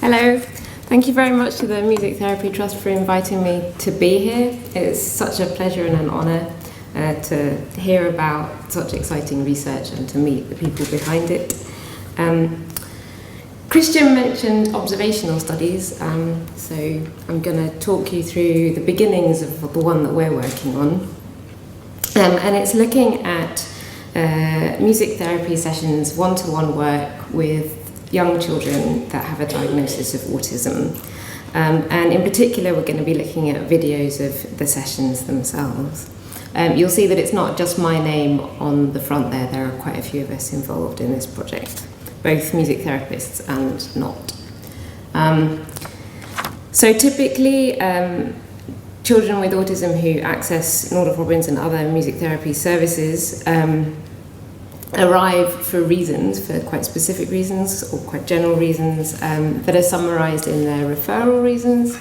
Hello, thank you very much to the Music Therapy Trust for inviting me to be here. It's such a pleasure and an honour to hear about such exciting research and to meet the people behind it. Christian mentioned observational studies, so I'm going to talk you through the beginnings of the one that we're working on. And it's looking at music therapy sessions, one-to-one work with young children that have a diagnosis of autism. And in particular, we're going to be looking at videos of the sessions themselves. You'll see that it's not just my name on the front there. There are quite a few of us involved in this project, both music therapists and not. So typically, children with autism who access Nordoff Robbins and other music therapy services arrive for reasons, for quite specific reasons or quite general reasons that are summarised in their referral reasons.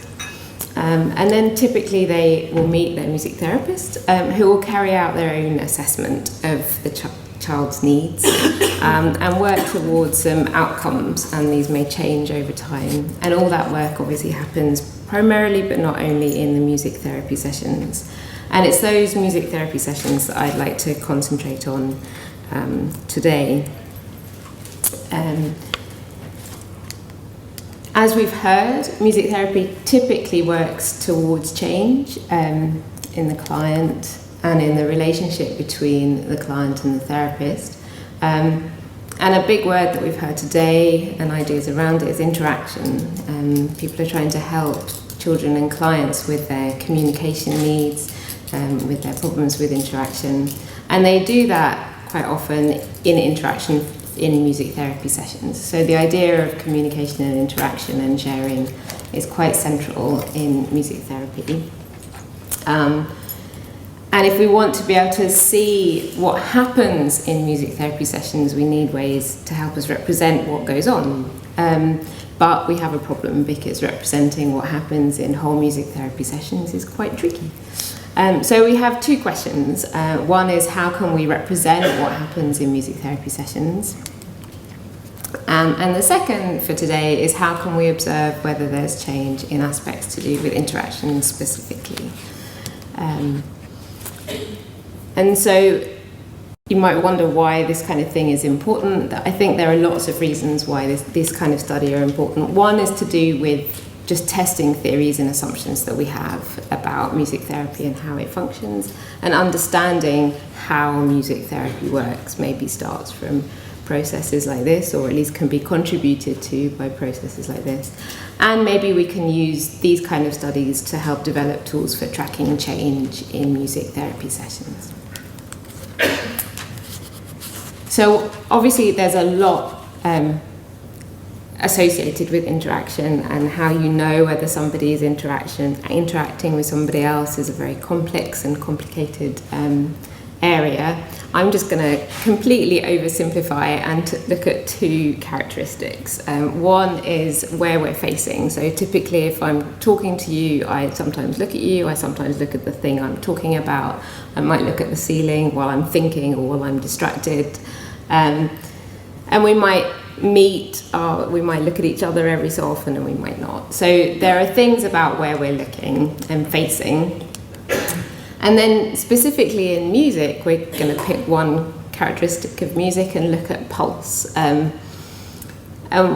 And then typically they will meet their music therapist who will carry out their own assessment of the child's needs and work towards some outcomes, and these may change over time. And all that work obviously happens primarily but not only in the music therapy sessions. And it's those music therapy sessions that I'd like to concentrate on today. As we've heard, music therapy typically works towards change in the client and in the relationship between the client and the therapist. And a big word that we've heard today and ideas around it is interaction. People are trying to help children and clients with their communication needs, with their problems with interaction. And they do that quite often in interaction in music therapy sessions. So the idea of communication and interaction and sharing is quite central in music therapy. And if we want to be able to see what happens in music therapy sessions, we need ways to help us represent what goes on. But we have a problem because representing what happens in whole music therapy sessions is quite tricky. So we have two questions. One is, how can we represent what happens in music therapy sessions? And the second for today is, how can we observe whether there's change in aspects to do with interaction specifically? And so you might wonder why this kind of thing is important. I think there are lots of reasons why this kind of study are important. One is to do with just testing theories and assumptions that we have about music therapy and how it functions, and understanding how music therapy works maybe starts from processes like this, or at least can be contributed to by processes like this. And maybe we can use these kind of studies to help develop tools for tracking change in music therapy sessions. So obviously there's a lot associated with interaction, and how you know whether somebody is interacting with somebody else is a very complex and complicated area. I'm just going to completely oversimplify and look at two characteristics. One is where we're facing. So typically if I'm talking to you, I sometimes look at you, I sometimes look at the thing I'm talking about. I might look at the ceiling while I'm thinking or while I'm distracted. And we might meet, we might look at each other every so often, and we might not. So there are things about where we're looking and facing. And then specifically in music, we're going to pick one characteristic of music and look at pulse. And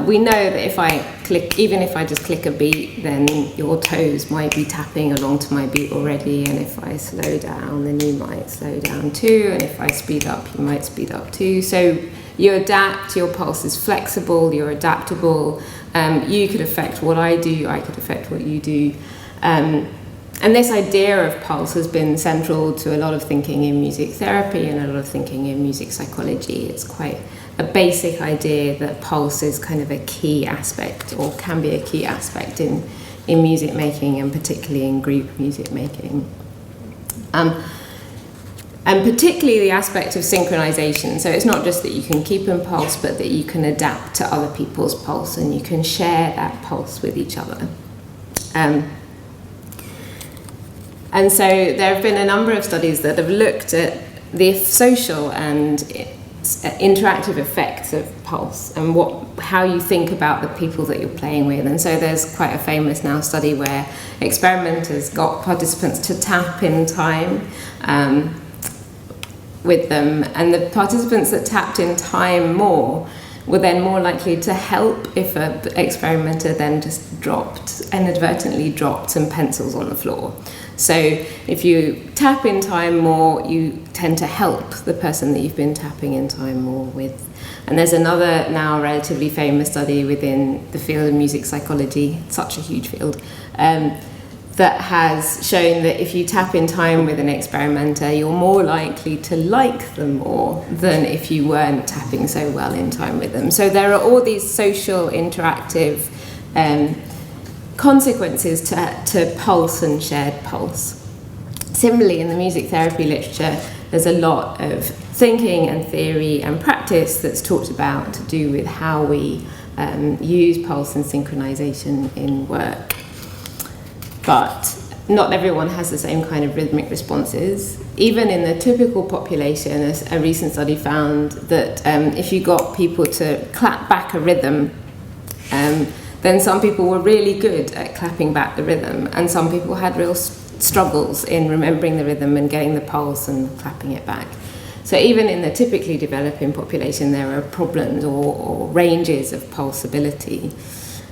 we know that if I click, even if I just click a beat, then your toes might be tapping along to my beat already. And if I slow down, then you might slow down too. And if I speed up, you might speed up too. So you adapt, your pulse is flexible, you're adaptable. You could affect what I do, I could affect what you do. And this idea of pulse has been central to a lot of thinking in music therapy and a lot of thinking in music psychology. It's quite a basic idea that pulse is kind of a key aspect, or can be a key aspect in music making, and particularly in group music making. And particularly the aspect of synchronization. So it's not just that you can keep in pulse, but that you can adapt to other people's pulse and you can share that pulse with each other. And so there have been a number of studies that have looked at the social and interactive effects of pulse and how you think about the people that you're playing with. And so there's quite a famous now study where experimenters got participants to tap in time with them, and the participants that tapped in time more were then more likely to help if an experimenter then just inadvertently dropped some pencils on the floor. So if you tap in time more, you tend to help the person that you've been tapping in time more with. And there's another now relatively famous study within the field of music psychology, such a huge field, that has shown that if you tap in time with an experimenter, you're more likely to like them more than if you weren't tapping so well in time with them. So there are all these social interactive consequences to pulse and shared pulse. Similarly, in the music therapy literature, there's a lot of thinking and theory and practice that's talked about to do with how we use pulse and synchronization in work. But not everyone has the same kind of rhythmic responses. Even in the typical population, a recent study found that if you got people to clap back a rhythm, then some people were really good at clapping back the rhythm, and some people had real struggles in remembering the rhythm and getting the pulse and clapping it back. So even in the typically developing population, there are problems or ranges of pulse ability.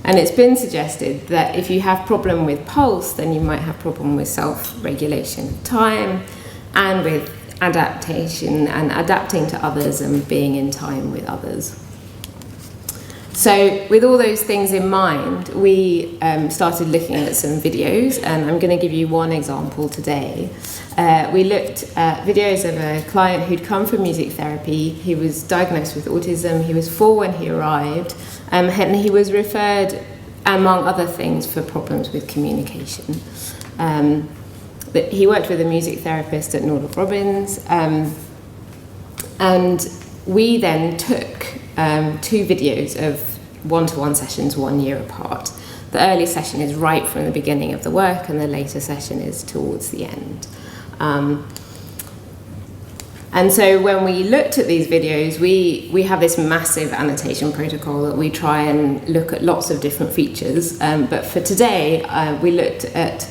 And it's been suggested that if you have problem with pulse, then you might have problem with self-regulation of time and with adaptation and adapting to others and being in time with others. So with all those things in mind, we started looking at some videos, and I'm going to give you one example today. We looked at videos of a client who'd come for music therapy. He was diagnosed with autism. He was 4 when he arrived, and he was referred, among other things, for problems with communication. He worked with a music therapist at Nordoff Robbins, and we then took 2 videos of one-to-one sessions 1 year apart. The early session is right from the beginning of the work, and the later session is towards the end. And so when we looked at these videos, we have this massive annotation protocol that we try and look at lots of different features. But for today, we looked at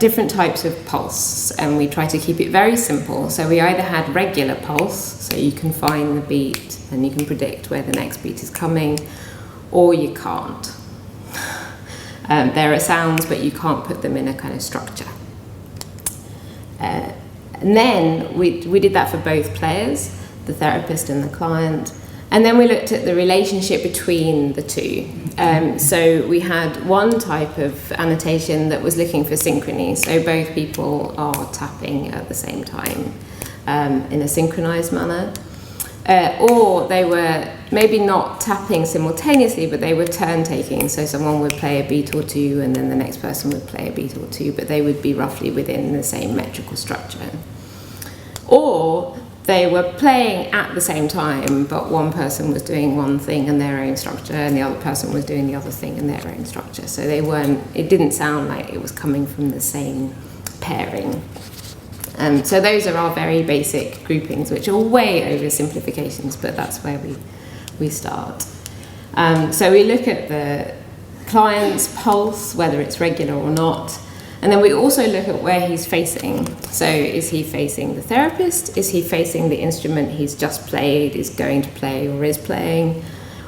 different types of pulse, and we try to keep it very simple. So we either had regular pulse, so you can find the beat and you can predict where the next beat is coming, or you can't. There are sounds, but you can't put them in a kind of structure. And then we did that for both players, the therapist and the client. And then we looked at the relationship between the two. So we had one type of annotation that was looking for synchrony. So both people are tapping at the same time in a synchronized manner. Or they were maybe not tapping simultaneously, but they were turn taking. So someone would play a beat or two, and then the next person would play a beat or two, but they would be roughly within the same metrical structure. Or they were playing at the same time, but one person was doing one thing in their own structure, and the other person was doing the other thing in their own structure. So it didn't sound like it was coming from the same pairing. So those are our very basic groupings, which are way oversimplifications, but that's where we start. So we look at the client's pulse, whether it's regular or not, and then we also look at where he's facing. So is he facing the therapist? Is he facing the instrument he's just played, is going to play, or is playing?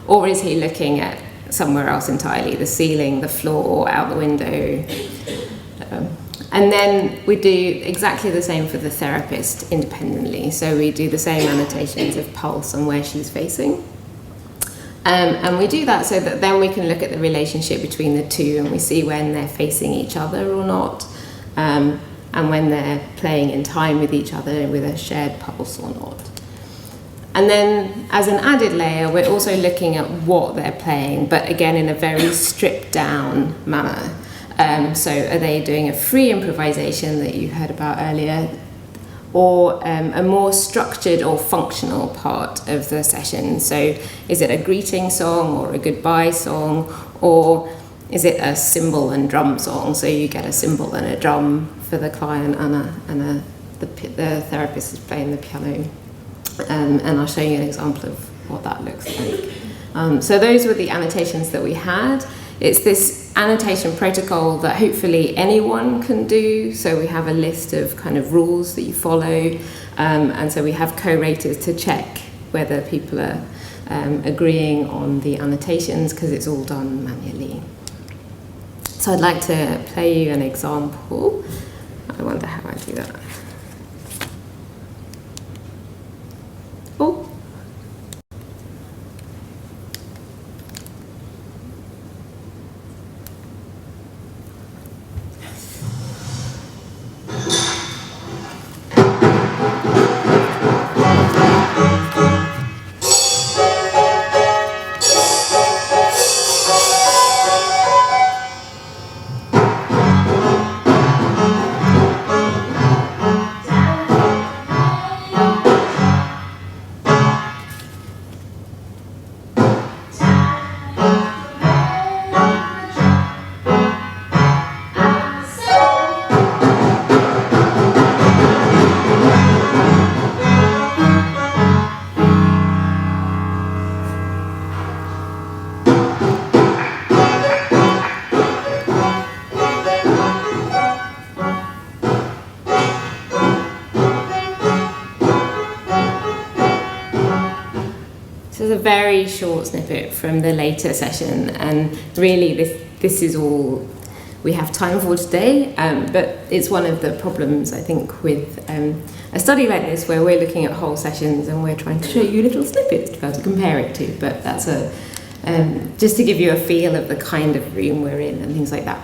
Or is he looking at somewhere else entirely, the ceiling, the floor, out the window? And then we do exactly the same for the therapist independently. So we do the same annotations of pulse and where she's facing. And we do that so that then we can look at the relationship between the two, and we see when they're facing each other or not, and when they're playing in time with each other with a shared pulse or not. And then as an added layer, we're also looking at what they're playing, but again in a very stripped down manner. So are they doing a free improvisation that you heard about earlier, or a more structured or functional part of the session? So is it a greeting song or a goodbye song, or is it a cymbal and drum song? So you get a cymbal and a drum for the client, and the therapist is playing the piano. and I'll show you an example of what that looks like. So those were the annotations that we had. It's this annotation protocol that hopefully anyone can do. So we have a list of kind of rules that you follow, and so we have co-raters to check whether people are agreeing on the annotations, because it's all done manually. So I'd like to play you an example. I wonder how I do that. Oh. A very short snippet from the later session, and really this is all we have time for today, but it's one of the problems I think with a study like this, where we're looking at whole sessions and we're trying to show you little snippets to be able to compare it to, but that's just to give you a feel of the kind of room we're in and things like that.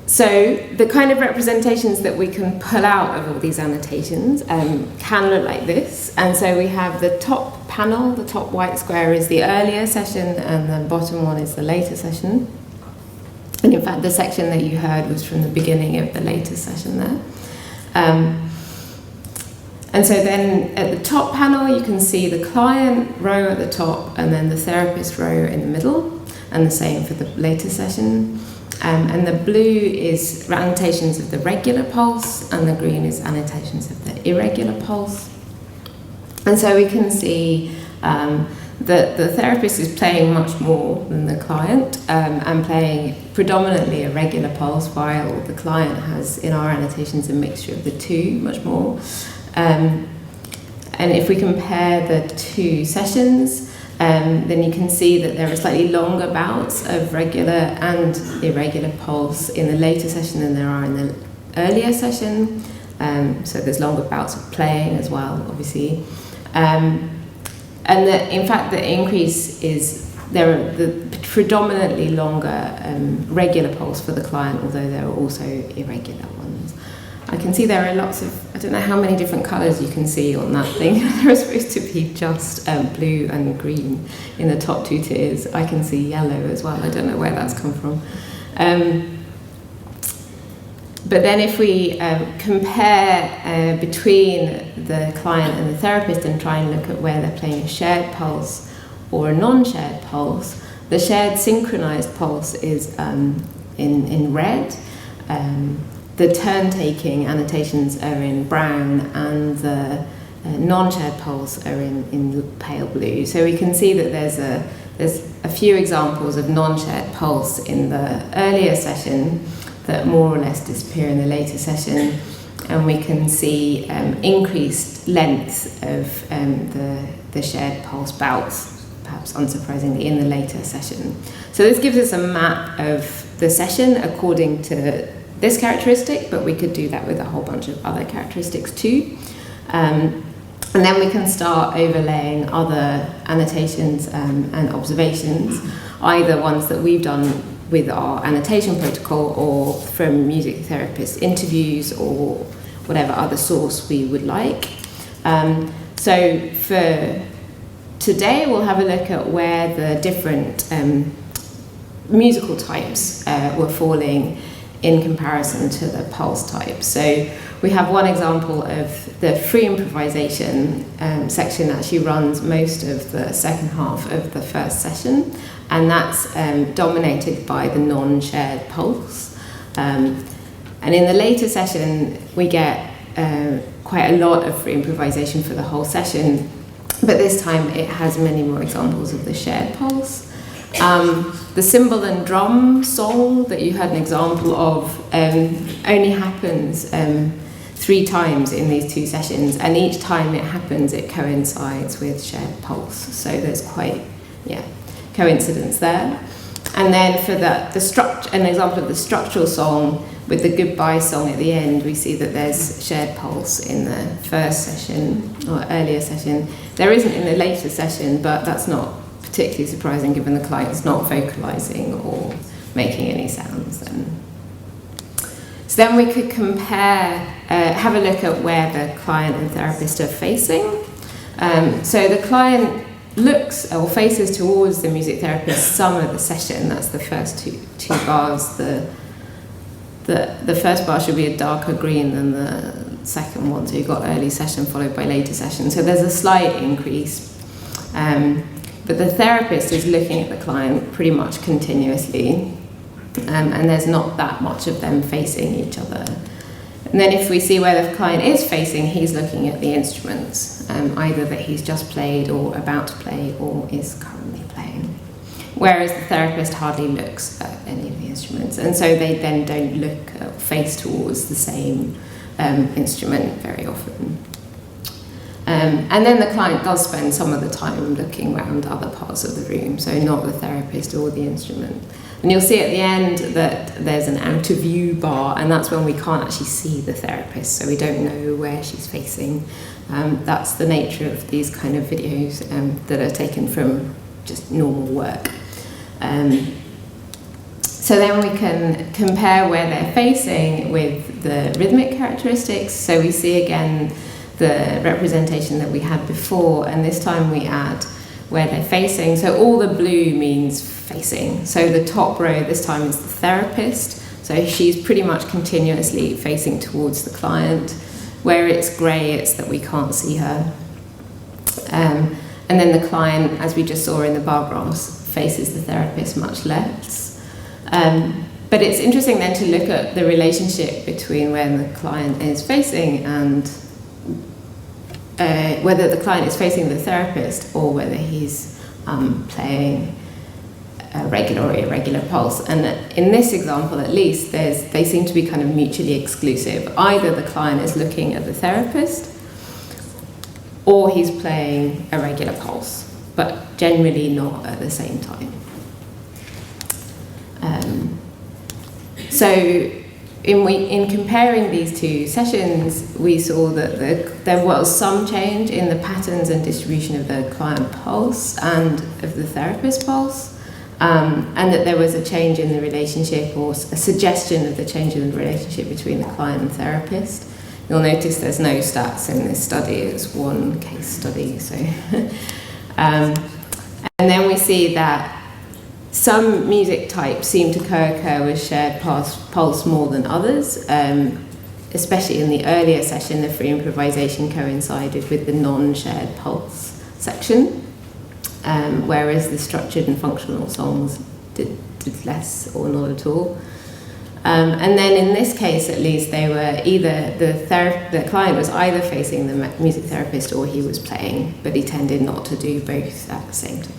So the kind of representations that we can pull out of all these annotations can look like this. And so we have the top panel, the top white square is the earlier session, and the bottom one is the later session. And in fact, the section that you heard was from the beginning of the later session there. And so then at the top panel, you can see the client row at the top, and then the therapist row in the middle, and the same for the later session. And the blue is annotations of the regular pulse, and the green is annotations of the irregular pulse. And so we can see that the therapist is playing much more than the client, and playing predominantly a regular pulse, while the client has, in our annotations, a mixture of the two, much more. And if we compare the two sessions, then you can see that there are slightly longer bouts of regular and irregular pulse in the later session than there are in the earlier session. So there's longer bouts of playing as well, obviously. And in fact, the increase is there are the predominantly longer regular pulse for the client, although there are also irregular ones. I can see there are lots of, I don't know how many different colours you can see on that thing. There are supposed to be just blue and green in the top two tiers. I can see yellow as well. I don't know where that's come from. But then if we compare between the client and the therapist and try and look at where they're playing a shared pulse or a non-shared pulse, the shared synchronized pulse is in red. The turn-taking annotations are in brown, and the non-shared pulse are in pale blue. So we can see that there's a few examples of non-shared pulse in the earlier session that more or less disappear in the later session, and we can see increased length of the shared pulse bouts, perhaps unsurprisingly, in the later session. So this gives us a map of the session according to this characteristic, but we could do that with a whole bunch of other characteristics too. And then we can start overlaying other annotations and observations, either ones that we've done with our annotation protocol or from music therapist interviews or whatever other source we would like. So for today, we'll have a look at where the different musical types were falling in comparison to the pulse type. So we have one example of the free improvisation section actually runs most of the second half of the first session, and that's dominated by the non-shared pulse. And in the later session, we get quite a lot of free improvisation for the whole session, but this time it has many more examples of the shared pulse. The cymbal and drum song that you had an example of only happens 3 times in these 2 sessions, and each time it happens it coincides with shared pulse, so there's quite coincidence there. And then for an example of the structural song with the goodbye song at the end, we see that there's shared pulse in the first session or earlier session. There isn't in the later session, but that's not particularly surprising given the client's not vocalizing or making any sounds then. So then we could compare, have a look at where the client and therapist are facing. So the client looks or faces towards the music therapist some of the session. That's the first two bars. The first bar should be a darker green than the second one, so you've got early session followed by later session. So there's a slight increase, but the therapist is looking at the client pretty much continuously, and there's not that much of them facing each other. And then if we see where the client is facing, he's looking at the instruments, either that he's just played or about to play or is currently playing. Whereas the therapist hardly looks at any of the instruments, and so they then don't look face towards the same instrument very often. And then the client does spend some of the time looking around other parts of the room, so not the therapist or the instrument. And you'll see at the end that there's an out of view bar, and that's when we can't actually see the therapist, so we don't know where she's facing. That's the nature of these kind of videos that are taken from just normal work. So then we can compare where they're facing with the rhythmic characteristics. So we see again the representation that we had before, and this time we add where they're facing. So all the blue means facing. So the top row this time is the therapist. So she's pretty much continuously facing towards the client. Where it's grey, it's that we can't see her. And then the client, as we just saw in the bar graphs, faces the therapist much less. But it's interesting then to look at the relationship between where the client is facing and whether the client is facing the therapist or whether he's playing a regular or irregular pulse. And in this example, at least, they seem to be kind of mutually exclusive. Either the client is looking at the therapist or he's playing a regular pulse, but generally not at the same time. So in comparing these 2 sessions, we saw that there was some change in the patterns and distribution of the client pulse and of the therapist pulse, and that there was a change in the relationship, or a suggestion of the change in the relationship between the client and therapist. You'll notice there's no stats in this study, it's one case study. So, and then we see that some music types seem to co-occur with shared pulse more than others, especially in the earlier session. The free improvisation coincided with the non-shared pulse section, whereas the structured and functional songs did less or not at all. And then in this case, at least, they were either the client was either facing the music therapist or he was playing, but he tended not to do both at the same time.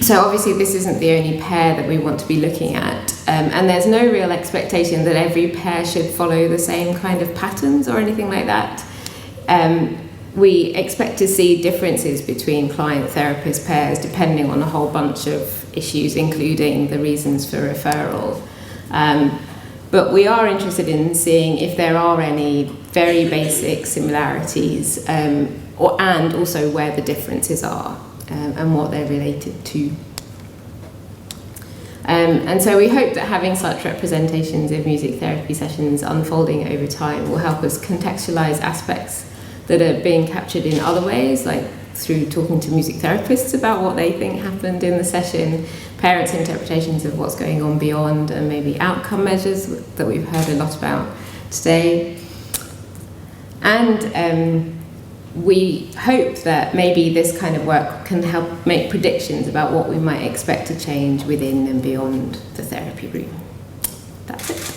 So obviously this isn't the only pair that we want to be looking at, and there's no real expectation that every pair should follow the same kind of patterns or anything like that. We expect to see differences between client-therapist pairs depending on a whole bunch of issues, including the reasons for referral. But we are interested in seeing if there are any very basic similarities, and also where the differences are. And what they're related to. And so we hope that having such representations of music therapy sessions unfolding over time will help us contextualize aspects that are being captured in other ways, like through talking to music therapists about what they think happened in the session, parents' interpretations of what's going on beyond, and maybe outcome measures that we've heard a lot about today. And we hope that maybe this kind of work can help make predictions about what we might expect to change within and beyond the therapy room. That's it.